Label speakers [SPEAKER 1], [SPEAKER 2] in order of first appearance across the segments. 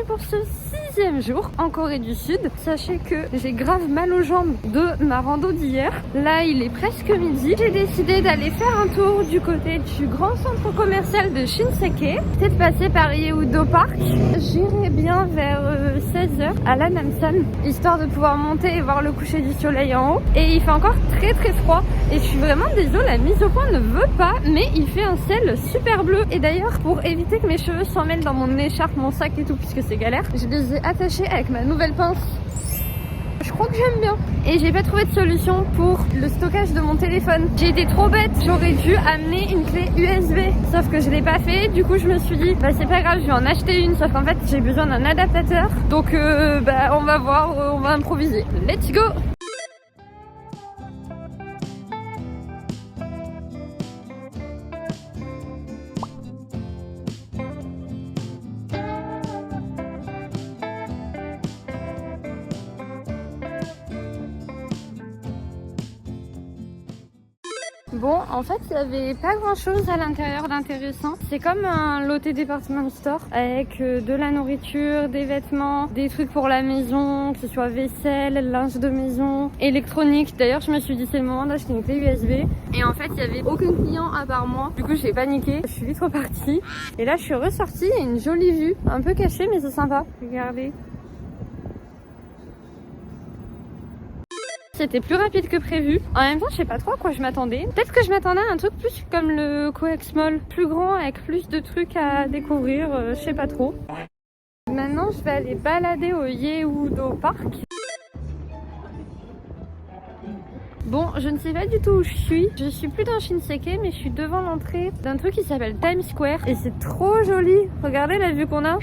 [SPEAKER 1] pour ce 6e jour en Corée du Sud. Sachez que j'ai grave mal aux jambes de ma rando d'hier. Là, il est presque midi. J'ai décidé d'aller faire un tour du côté du grand centre commercial de Shinsegae. Peut-être passer par Yeouido Park. J'irai bien vers 16h à la Namsan, histoire de pouvoir monter et voir le coucher du soleil en haut. Et il fait encore très très froid. Et je suis vraiment désolée, la mise au point ne veut pas, mais il fait un ciel super bleu. Et d'ailleurs, pour éviter que mes cheveux s'en mêlent dans mon écharpe, mon sac et tout, puisque c'est galère, je les ai attachés avec ma nouvelle pince. Je crois que j'aime bien. Et j'ai pas trouvé de solution pour le stockage de mon téléphone. J'ai été trop bête, j'aurais dû amener une clé USB. Sauf que je l'ai pas fait, du coup je me suis dit, bah c'est pas grave, je vais en acheter une. Sauf qu'en fait j'ai besoin d'un adaptateur. Donc on va voir, on va improviser. Let's go! Bon, en fait, il n'y avait pas grand chose à l'intérieur d'intéressant. C'est comme un Lotte Department Store avec de la nourriture, des vêtements, des trucs pour la maison, que ce soit vaisselle, linge de maison, électronique. D'ailleurs, je me suis dit c'est le moment d'acheter une clé USB. Et en fait, il n'y avait aucun client à part moi. Du coup, j'ai paniqué. Je suis vite repartie. Et là, je suis ressortie. Il y a une jolie vue, un peu cachée, mais c'est sympa. Regardez. C'était plus rapide que prévu. En même temps, je sais pas trop à quoi je m'attendais. Peut-être que je m'attendais à un truc plus comme le Coex Mall, plus grand avec plus de trucs à découvrir, je sais pas trop. Maintenant, je vais aller balader au Yeouido Park. Bon, je ne sais pas du tout où je suis. Je suis plus dans Shinsegae, mais je suis devant l'entrée d'un truc qui s'appelle Times Square. Et c'est trop joli. Regardez la vue qu'on a.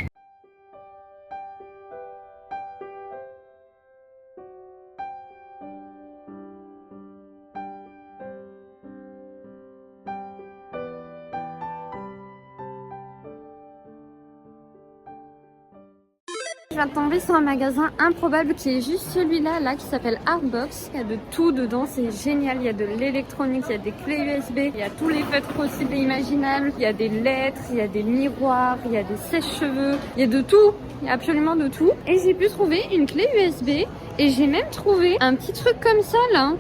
[SPEAKER 1] Je viens de tomber sur un magasin improbable qui est juste celui-là, qui s'appelle Artbox. Il y a de tout dedans, c'est génial. Il y a de l'électronique, il y a des clés USB, il y a tous les feutres possibles et imaginables. Il y a des lettres, il y a des miroirs, il y a des sèche-cheveux. Il y a de tout, il y a absolument de tout. Et j'ai pu trouver une clé USB et j'ai même trouvé un petit truc comme ça là,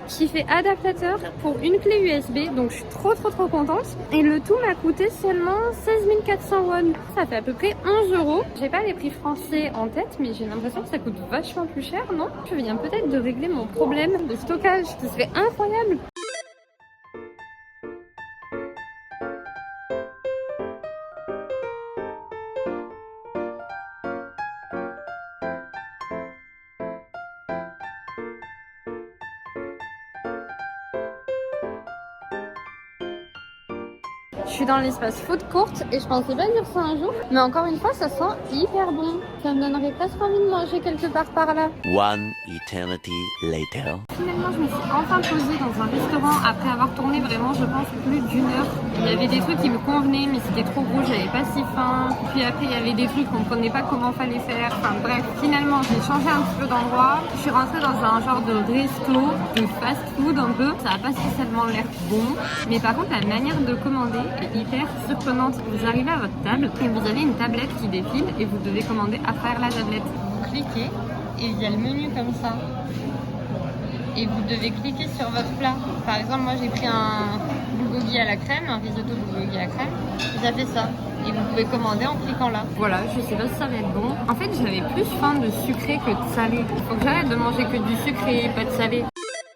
[SPEAKER 1] qui fait adaptateur pour une clé USB, donc je suis trop contente. Et le tout m'a coûté seulement 16 400 won. Ça fait à peu près 11 €. J'ai pas les prix français en tête, mais j'ai l'impression que ça coûte vachement plus cher, non? Je viens peut-être de régler mon problème de stockage, qui serait incroyable. Je suis dans l'espace food court et je pensais pas dire ça un jour, mais encore une fois ça sent hyper bon. Ça me donnerait presque envie de manger quelque part par là.
[SPEAKER 2] One eternity later.
[SPEAKER 1] Finalement je me suis enfin posée dans un restaurant après avoir tourné vraiment je pense plus d'1 heure. Il y avait des trucs qui me convenaient mais c'était trop gros, j'avais pas si faim. Puis après il y avait des trucs qu'on ne comprenait pas comment fallait faire. Enfin bref, finalement j'ai changé un petit peu d'endroit. Je suis rentrée dans un genre de resto, de fast food un peu. Ça a pas spécialement l'air bon, mais par contre la manière de commander est hyper surprenante. Vous arrivez à votre table et vous avez une tablette qui défile et vous devez commander à travers la tablette. Vous cliquez et il y a le menu comme ça. Et vous devez cliquer sur votre plat. Par exemple, moi j'ai pris un bulgogi à la crème, un risotto bulgogi à la crème. Ça fait ça. Et vous pouvez commander en cliquant là. Voilà, je sais pas si ça va être bon. En fait, j'avais plus faim de sucré que de salé. Il faut que j'arrête de manger que du sucré et pas de salé.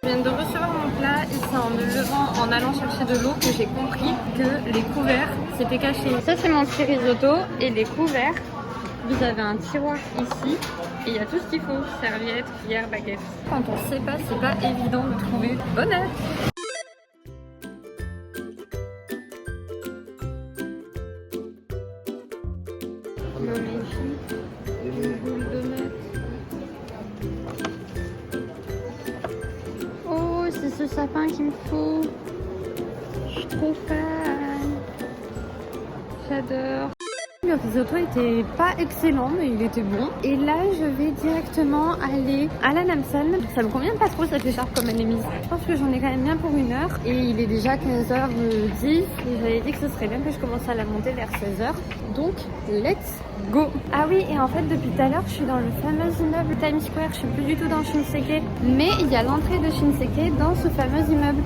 [SPEAKER 1] Je viens de recevoir mon plat et c'est en me levant, en allant chercher de l'eau, que j'ai compris que les couverts s'étaient cachés. Ça c'est mon petit risotto et les couverts, vous avez un tiroir ici et il y a tout ce qu'il faut, serviettes, cuillères, baguettes. Quand on sait pas, c'est pas évident de trouver. Bonne heure. Une boule de mettre. Oh, c'est ce sapin qu'il me faut. Je suis trop fan. J'adore. le risotto était pas excellent, mais il était bon. Et là, je vais directement aller à la Namsan. Ça me convient pas trop cette écharpe comme elle est mise. Je pense que j'en ai quand même bien pour 1 heure. Et il est déjà 15h10. Et j'avais dit que ce serait bien que je commence à la monter vers 16h. Donc, let's go. Ah oui, et en fait, depuis tout à l'heure, je suis dans le fameux immeuble Times Square. Je suis plus du tout dans Shinsekai. Mais il y a l'entrée de Shinsekai dans ce fameux immeuble.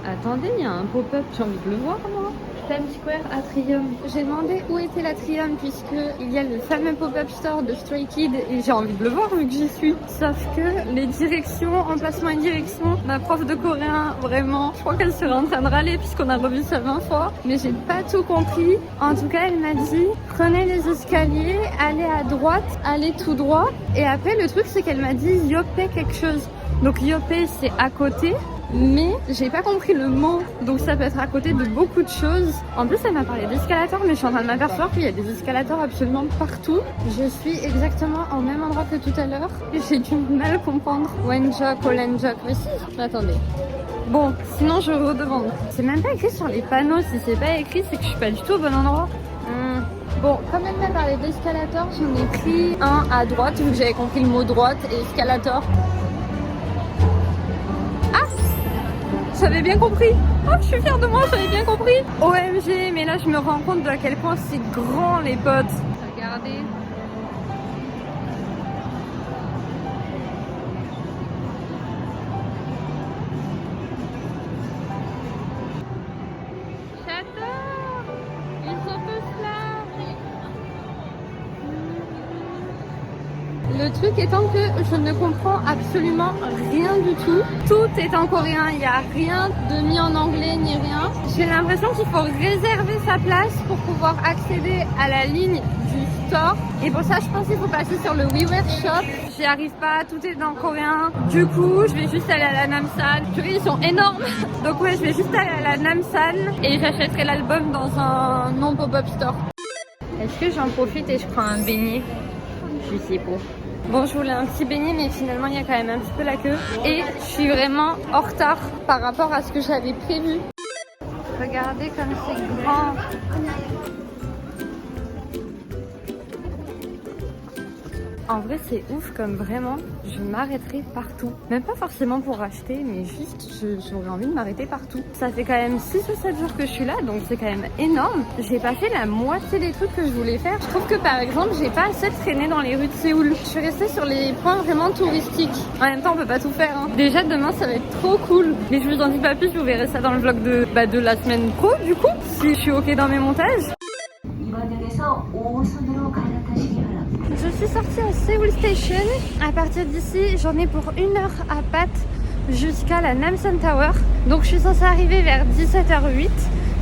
[SPEAKER 1] Attendez, il y a un pop-up, j'ai envie de le voir moi. Times Square Atrium. J'ai demandé où était l'Atrium puisque il y a le fameux pop-up store de Stray Kids et j'ai envie de le voir vu que j'y suis. Sauf que les directions, emplacement et direction, ma prof de coréen, vraiment, je crois qu'elle serait en train de râler puisqu'on a revu ça 20 fois. Mais j'ai pas tout compris. En tout cas, elle m'a dit, prenez les escaliers, allez à droite, allez tout droit. Et après, le truc, c'est qu'elle m'a dit Yoppé quelque chose. Donc Yoppé, c'est à côté. Mais j'ai pas compris le mot, donc ça peut être à côté de beaucoup de choses. En plus, elle m'a parlé d'escalators, mais je suis en train de m'apercevoir qu'il y a des escalators absolument partout. Je suis exactement au même endroit que tout à l'heure. J'ai du mal à comprendre. Wenjok, Olenjok, mais si. Attendez. Bon, sinon je redemande. C'est même pas écrit sur les panneaux. Si c'est pas écrit, c'est que je suis pas du tout au bon endroit. Bon, comme elle m'a parlé d'escalators, j'en ai pris un à droite, vu que j'avais compris le mot droite et escalator. J'avais bien compris. Oh, je suis fière de moi, j'avais bien compris. OMG, mais là je me rends compte de à quel point c'est grand les potes. Regardez. J'adore. Ils sont tous là. Le truc étant que je ne comprends absolument rien du tout. Tout est en coréen, il n'y a rien de mis en anglais ni rien. J'ai l'impression qu'il faut réserver sa place pour pouvoir accéder à la ligne du store. Et pour ça, je pense qu'il faut passer sur le WeWare Shop. J'y arrive pas, tout est en coréen. Du coup, je vais juste aller à la Namsan. Ils sont énormes. Donc ouais, je vais juste aller à la Namsan et j'achèterai l'album dans un non-pop-up store. Est-ce que j'en profite et je prends un beignet? Je sais pas. Bon, je voulais un petit beignet, mais finalement, il y a quand même un petit peu la queue. Et je suis vraiment en retard par rapport à ce que j'avais prévu. Regardez comme c'est grand. En vrai, c'est ouf comme vraiment, je m'arrêterai partout. Même pas forcément pour acheter, mais juste, j'aurais envie de m'arrêter partout. Ça fait quand même 6 ou 7 jours que je suis là, donc c'est quand même énorme. J'ai pas fait la moitié des trucs que je voulais faire. Je trouve que par exemple, j'ai pas assez traîné dans les rues de Séoul. Je suis restée sur les points vraiment touristiques. En même temps, on peut pas tout faire. Hein. Déjà, demain, ça va être trop cool. Mais je vous en dis pas plus, vous verrez ça dans le vlog de la semaine pro, du coup, si je suis ok dans mes montages. Je suis sortie à Seoul Station. À partir d'ici, j'en ai pour 1 heure à Pat jusqu'à la Namsan Tower. Donc je suis censée arriver vers 17h08,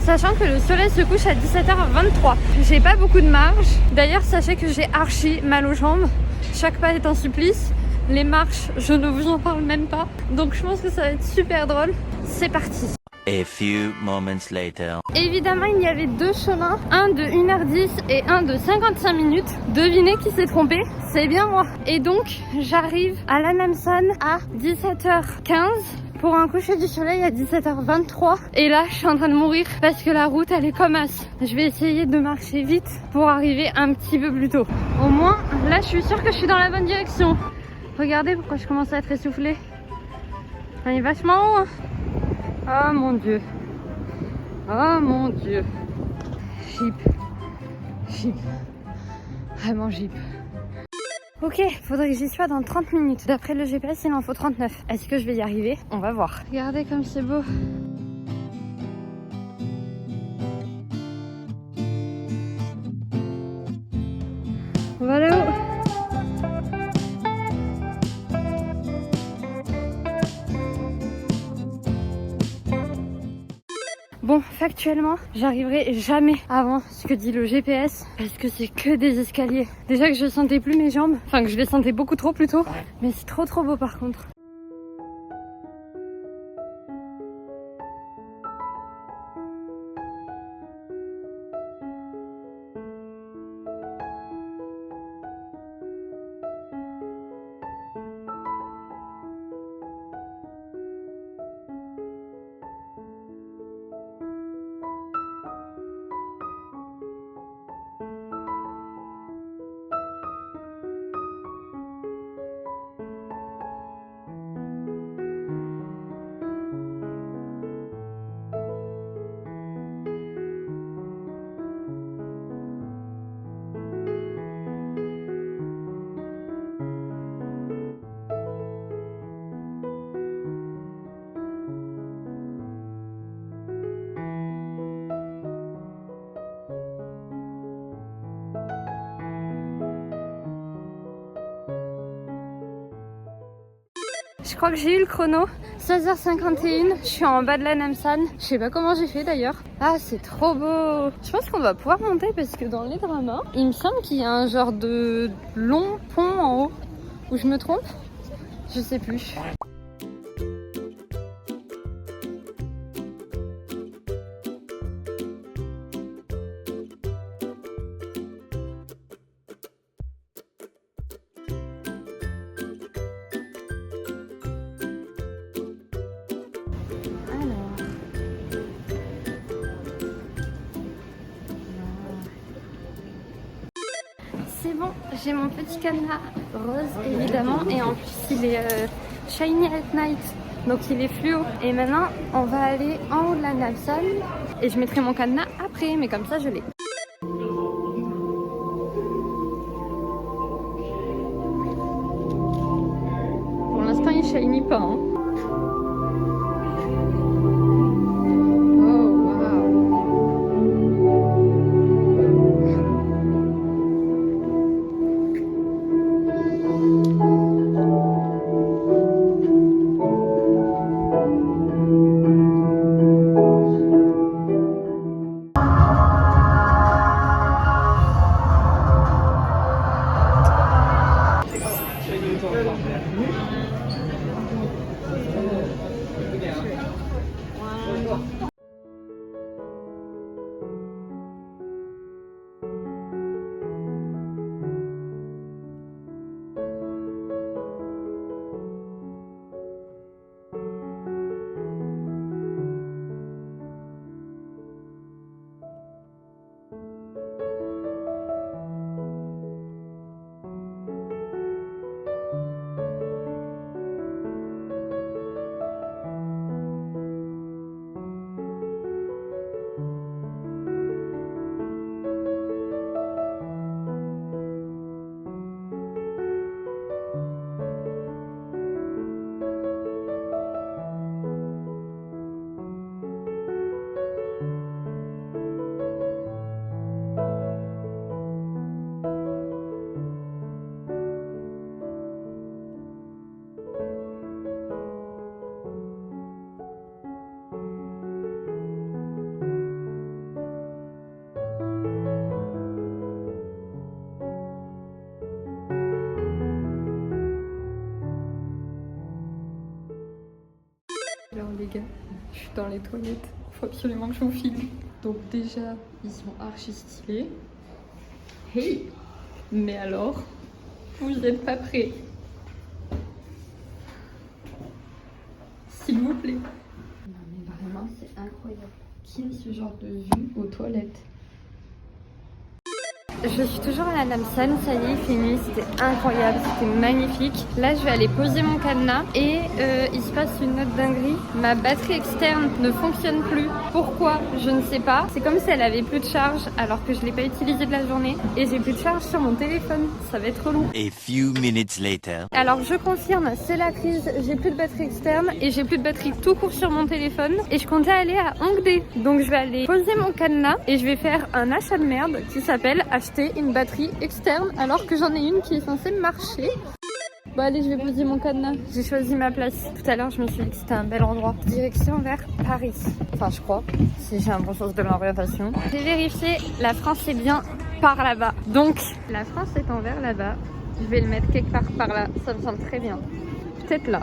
[SPEAKER 1] sachant que le soleil se couche à 17h23. J'ai pas beaucoup de marge. D'ailleurs, sachez que j'ai archi mal aux jambes. Chaque pas est un supplice. Les marches, je ne vous en parle même pas. Donc je pense que ça va être super drôle. C'est parti.
[SPEAKER 2] A few moments later.
[SPEAKER 1] Évidemment, il y avait 2 chemins, un de 1h10 et un de 55 minutes. Devinez qui s'est trompé? C'est bien moi. Et donc, j'arrive à la Namsan à 17h15 pour un coucher du soleil à 17h23. Et là, je suis en train de mourir parce que la route, elle est comme as. Je vais essayer de marcher vite pour arriver un petit peu plus tôt. Au moins, là, je suis sûre que je suis dans la bonne direction. Regardez pourquoi je commence à être essoufflée. Elle est vachement haut, hein. Oh mon dieu. Oh mon dieu. Jeep. Jeep. Vraiment Jeep. Ok, faudrait que j'y sois dans 30 minutes. D'après le GPS, il en faut 39. Est-ce que je vais y arriver? On va voir. Regardez comme c'est beau. On va là-haut. Bon, factuellement, j'arriverai jamais avant ce que dit le GPS parce que c'est que des escaliers. Déjà que je sentais plus mes jambes, enfin que je les sentais beaucoup trop plutôt, mais c'est trop beau par contre. Je crois que j'ai eu le chrono. 16h51, je suis en bas de la Namsan. Je sais pas comment j'ai fait d'ailleurs. Ah, c'est trop beau. Je pense qu'on va pouvoir monter parce que dans les dramas, il me semble qu'il y a un genre de long pont en haut. Ou je me trompe? Je sais plus. C'est bon, j'ai mon petit cadenas rose évidemment et en plus il est shiny at night, donc il est fluo. Et maintenant on va aller en haut de la Namsan et je mettrai mon cadenas après, mais comme ça je l'ai. Pour l'instant il shiny pas hein. Alors les gars, je suis dans les toilettes, faut absolument que je vous filme. Donc déjà, ils sont archi stylés. Hey! Mais alors, vous n'êtes pas prêts. S'il vous plaît. Non mais vraiment, c'est incroyable. Qui a ce genre de vue aux toilettes? Je suis toujours à la Namsan, ça y est, il fait nuit, c'était incroyable, c'était magnifique. Là, je vais aller poser mon cadenas et il se passe une autre dinguerie. Ma batterie externe ne fonctionne plus. Pourquoi? Je ne sais pas. C'est comme si elle avait plus de charge alors que je ne l'ai pas utilisée de la journée. Et j'ai plus de charge sur mon téléphone, ça va être relou.
[SPEAKER 2] A few minutes later.
[SPEAKER 1] Alors je confirme, c'est la crise, j'ai plus de batterie externe et j'ai plus de batterie tout court sur mon téléphone. Et je comptais aller à Hongdae. Donc je vais aller poser mon cadenas et je vais faire un achat de merde qui s'appelle acheter une batterie externe alors que j'en ai une qui est censée marcher. Bon allez, je vais poser mon cadenas. J'ai choisi ma place. Tout à l'heure, je me suis dit que c'était un bel endroit. Direction vers Paris. Enfin, je crois, si j'ai un bon sens de l'orientation. J'ai vérifié, la France est bien par là-bas. Donc, la France étant vers là-bas, je vais le mettre quelque part par là. Ça me semble très bien. Peut-être là.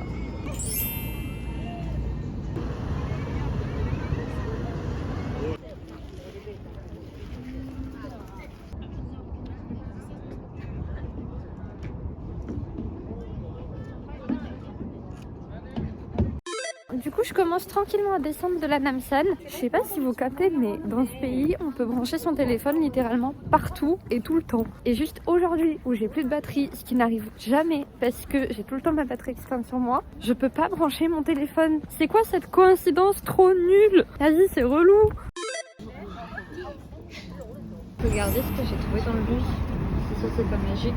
[SPEAKER 1] Du coup, je commence tranquillement à descendre de la Namsan. Je sais pas si vous captez, mais dans ce pays, on peut brancher son téléphone littéralement partout et tout le temps. Et juste aujourd'hui, où j'ai plus de batterie, ce qui n'arrive jamais parce que j'ai tout le temps ma batterie externe sur moi, je peux pas brancher mon téléphone. C'est quoi cette coïncidence trop nulle? Vas-y, c'est relou. Regardez ce que j'ai trouvé dans le bus. Si ça, c'est pas magique.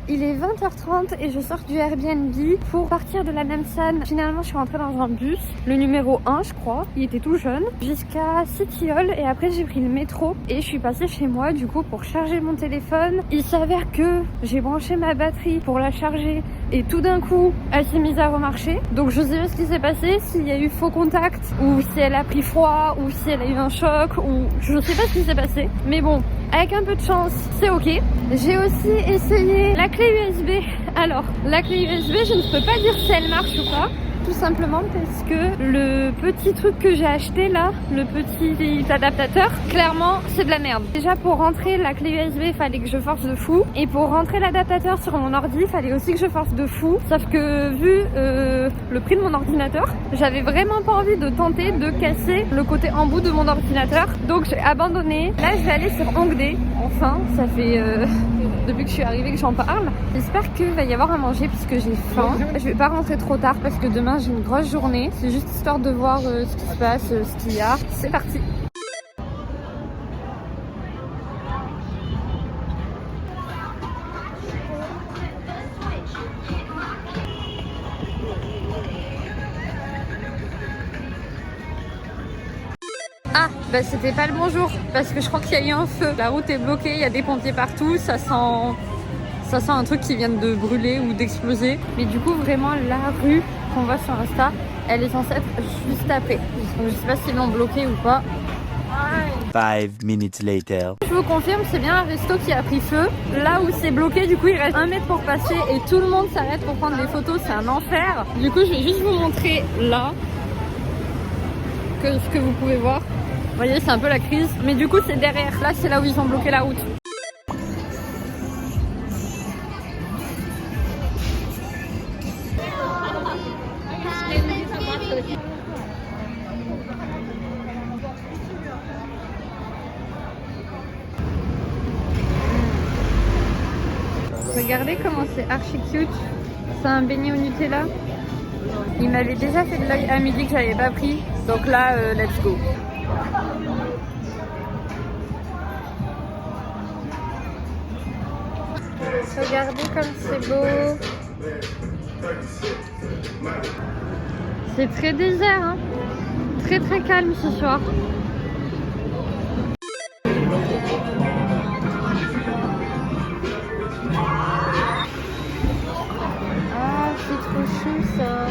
[SPEAKER 1] Il est 20h30 et je sors du Airbnb pour partir de la Namsan. Finalement, je suis rentrée dans un bus, le numéro 1 je crois, il était tout jeune, jusqu'à City Hall et après j'ai pris le métro et je suis passée chez moi du coup pour charger mon téléphone. Il s'avère que j'ai branché ma batterie pour la charger et tout d'un coup elle s'est mise à remarcher. Donc je sais pas ce qui s'est passé, s'il y a eu faux contact ou si elle a pris froid ou si elle a eu un choc ou je sais pas ce qui s'est passé. Mais bon, avec un peu de chance, c'est ok. J'ai aussi essayé la clé USB. Alors, la clé USB, je ne peux pas dire si elle marche ou pas. Tout simplement parce que le petit truc que j'ai acheté là, le petit adaptateur, clairement c'est de la merde. Déjà pour rentrer la clé USB il fallait que je force de fou, et pour rentrer l'adaptateur sur mon ordi il fallait aussi que je force de fou. Sauf que vu le prix de mon ordinateur, j'avais vraiment pas envie de tenter de casser le côté embout de mon ordinateur, donc j'ai abandonné. Là je vais aller sur Hongdae, enfin ça fait depuis que je suis arrivée que j'en parle. J'espère qu'il va y avoir à manger puisque j'ai faim. Je vais pas rentrer trop tard parce que demain j'ai une grosse journée. C'est juste histoire de voir ce qui se passe, ce qu'il y a. C'est parti. Ah, bah c'était pas le bon jour parce que je crois qu'il y a eu un feu. La route est bloquée, il y a des pompiers partout, ça sent un truc qui vient de brûler ou d'exploser. Mais du coup, vraiment, la rue qu'on voit sur Insta, elle est censée être juste après. Donc, je sais pas s'ils l'ont bloqué ou pas.
[SPEAKER 2] 5 minutes later.
[SPEAKER 1] Je vous confirme, c'est bien un resto qui a pris feu. Là où c'est bloqué, du coup, il reste 1 mètre pour passer et tout le monde s'arrête pour prendre des photos. C'est un enfer. Du coup, je vais juste vous montrer là ce que vous pouvez voir. Vous voyez, c'est un peu la crise. Mais du coup, c'est derrière. Là, c'est là où ils ont bloqué la route. Regardez comment c'est archi cute. C'est un beignet au Nutella. Il m'avait déjà fait de l'œil à midi que j'avais pas pris. Donc là, let's go. Regardez comme c'est beau. C'est très désert, hein. Très très calme ce soir. Ah, c'est trop chou ça.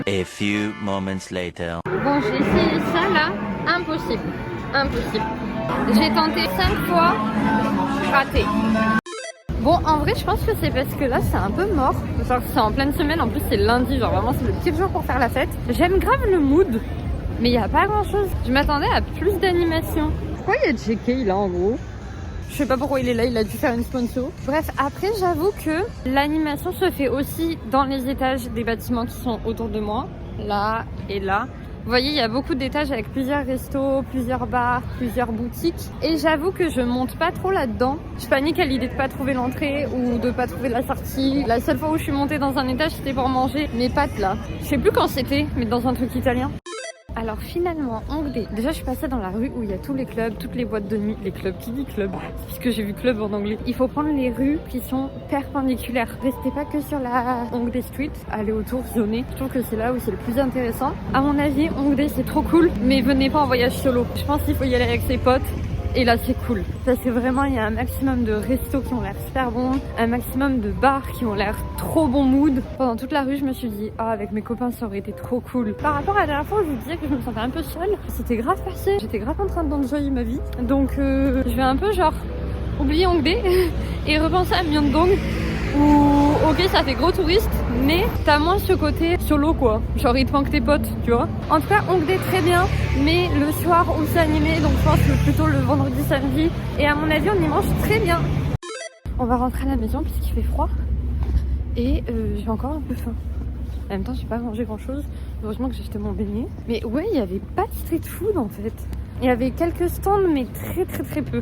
[SPEAKER 2] A few moments later.
[SPEAKER 1] Bon, j'ai essayé ça là. Impossible. Impossible. J'ai tenté 5 fois. Raté. Bon, en vrai, je pense que c'est parce que là, c'est un peu mort. Genre, c'est en pleine semaine. En plus, c'est lundi. Genre, vraiment, c'est le pire jour pour faire la fête. J'aime grave le mood. Mais il n'y a pas grand chose. Je m'attendais à plus d'animation. Pourquoi il y a JK là en gros? Je sais pas pourquoi il est là, il a dû faire une sponsor. Bref, après j'avoue que l'animation se fait aussi dans les étages des bâtiments qui sont autour de moi. Là et là. Vous voyez, il y a beaucoup d'étages avec plusieurs restos, plusieurs bars, plusieurs boutiques. Et j'avoue que je monte pas trop là-dedans. Je panique à l'idée de pas trouver l'entrée ou de pas trouver la sortie. La seule fois où je suis montée dans un étage, c'était pour manger mes pâtes là. Je sais plus quand c'était, mais dans un truc italien. Alors finalement, Hongdae. Déjà, je suis passée dans la rue où il y a tous les clubs, toutes les boîtes de nuit. Les clubs, qui dit club? Puisque j'ai vu club en anglais. Il faut prendre les rues qui sont perpendiculaires. Restez pas que sur la Hongdae Street. Allez autour, zonez. Je trouve que c'est là où c'est le plus intéressant. À mon avis, Hongdae c'est trop cool. Mais venez pas en voyage solo. Je pense qu'il faut y aller avec ses potes. Et là c'est cool. Parce que vraiment il y a un maximum de restos qui ont l'air super bons, un maximum de bars qui ont l'air trop bon mood. Pendant toute la rue je me suis dit ah avec mes copains ça aurait été trop cool. Par rapport à la dernière fois je vous disais que je me sentais un peu seule. C'était grave passé. J'étais grave en train d'enjoyer ma vie. Donc je vais un peu genre oublier Hongdae et repenser à Myeongdong où ok ça fait gros touriste mais t'as moins ce côté solo quoi, genre il te manque tes potes tu vois. En tout cas Hongdae très bien mais le soir où c'est animé donc je pense que plutôt le vendredi samedi et à mon avis on y mange très bien. On va rentrer à la maison puisqu'il fait froid et j'ai encore un peu faim. En même temps j'ai pas mangé grand chose, heureusement que j'ai acheté mon beignet. Mais ouais il y avait pas de street food en fait. Il y avait quelques stands mais très très très peu.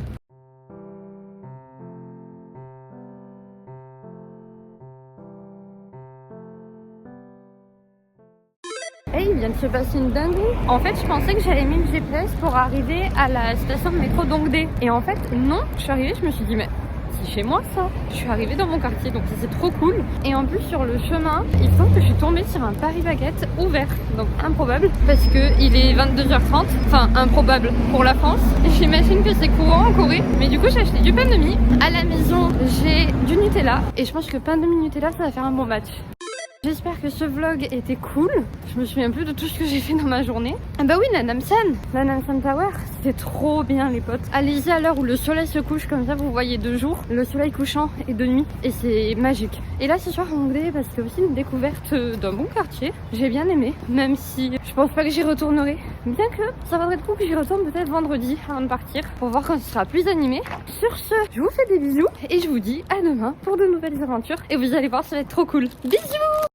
[SPEAKER 1] Hey, il vient de se passer une dinguerie. En fait, je pensais que j'avais mis le GPS pour arriver à la station de métro d'Hongdae. Et en fait, non. Je suis arrivée, je me suis dit, mais c'est chez moi ça. Je suis arrivée dans mon quartier, donc c'est trop cool. Et en plus sur le chemin, il semble que je suis tombée sur un Paris Baguette ouvert. Donc improbable, parce que il est 22h30. Enfin improbable pour la France. Et j'imagine que c'est courant en Corée. Mais du coup j'ai acheté du pain de mie. À la maison j'ai du Nutella. Et je pense que pain de mie Nutella ça va faire un bon match. J'espère que ce vlog était cool. Je me souviens plus de tout ce que j'ai fait dans ma journée. Ah bah oui, la Namsan Tower, c'était trop bien les potes. Allez-y à l'heure où le soleil se couche, comme ça vous voyez de jour, le soleil couchant et de nuit, et c'est magique. Et là ce soir Hongdae, bah, c'était aussi une découverte d'un bon quartier. J'ai bien aimé, même si je pense pas que j'y retournerai. Bien que ça vaudrait le coup que j'y retourne peut-être vendredi avant de partir, pour voir quand ce sera plus animé. Sur ce, je vous fais des bisous et je vous dis à demain pour de nouvelles aventures. Et vous allez voir, ça va être trop cool. Bisous!